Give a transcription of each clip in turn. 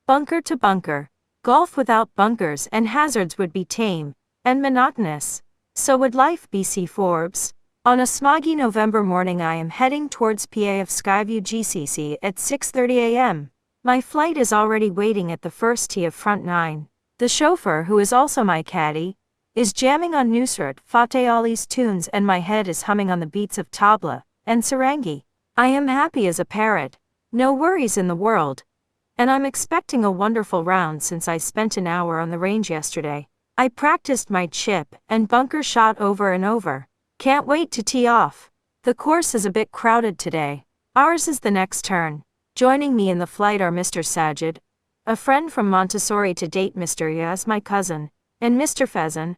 Bunker to bunker. Golf without bunkers and hazards would be tame and monotonous. So would life, BC Forbes. On a smoggy November morning, I am heading towards PAF Skyview GCC at 6:30 a.m. My flight is already waiting at the first tee of front 9. The chauffeur, who is also my caddy, is jamming on Nusrat Fateh Ali's tunes and my head is humming on the beats of tabla and sarangi. I am happy as a parrot, no worries in the world, and I'm expecting a wonderful round since I spent an hour on the range yesterday. I practiced my chip and bunker shot over and over. Can't wait to tee off. The course is a bit crowded today. Ours is the next turn. Joining me in the flight are Mr. Sajid, a friend from Montessori to date, Mr. Yaz, my cousin, and Mr. Fezan,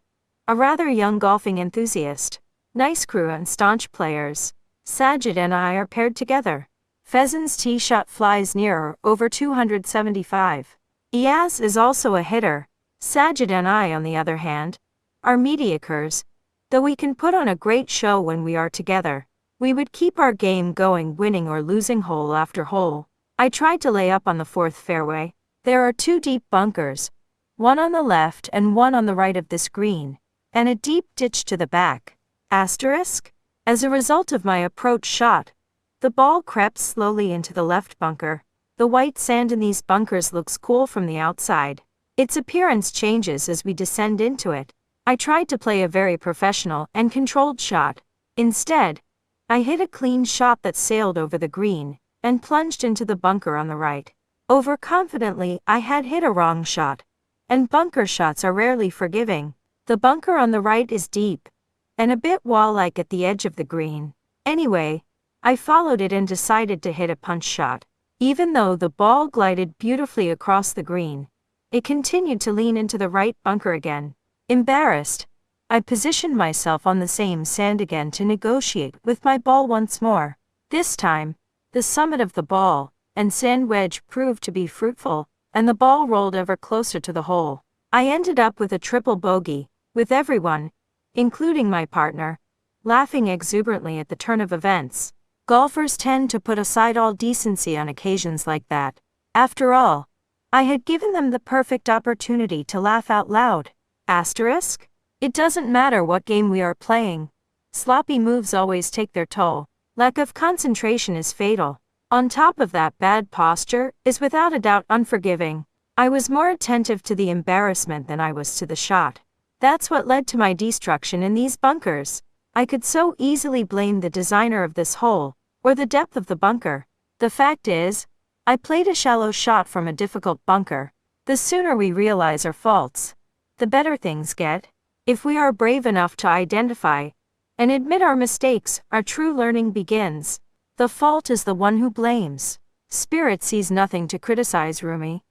a rather young golfing enthusiast. Nice crew and staunch players. Sajid and I are paired together. Fezan's tee shot flies nearer, over 275. Iyaz is also a hitter. Sajid and I, on the other hand, are mediocres, though we can put on a great show when we are together. We would keep our game going, winning or losing hole after hole. I tried to lay up on the 4th fairway. There are 2 deep bunkers, one on the left and one on the right of this green, and a deep ditch to the back. Asterisk? As a result of my approach shot, the ball crept slowly into the left bunker. The white sand in these bunkers looks cool from the outside. Its appearance changes as we descend into it. I tried to play a very professional and controlled shot. Instead, I hit a clean shot that sailed over the green and plunged into the bunker on the right. Overconfidently, I had hit a wrong shot, and bunker shots are rarely forgiving. The bunker on the right is deep and a bit wall-like at the edge of the green. Anyway, I followed it and decided to hit a punch shot. Even though the ball glided beautifully across the green, it continued to lean into the right bunker again. Embarrassed, I positioned myself on the same sand again to negotiate with my ball once more. This time, the summit of the ball and sand wedge proved to be fruitful, and the ball rolled ever closer to the hole. I ended up with a triple bogey, with everyone, including my partner, laughing exuberantly at the turn of events. Golfers tend to put aside all decency on occasions like that. After all, I had given them the perfect opportunity to laugh out loud. Asterisk? It doesn't matter what game we are playing. Sloppy moves always take their toll. Lack of concentration is fatal. On top of that, bad posture is without a doubt unforgiving. I was more attentive to the embarrassment than I was to the shot. That's what led to my destruction in these bunkers. I could so easily blame the designer of this hole, or the depth of the bunker. The fact is, I played a shallow shot from a difficult bunker. The sooner we realize our faults, the better things get. If we are brave enough to identify and admit our mistakes, our true learning begins. The fault is the one who blames. Spirit sees nothing to criticize, Rumi.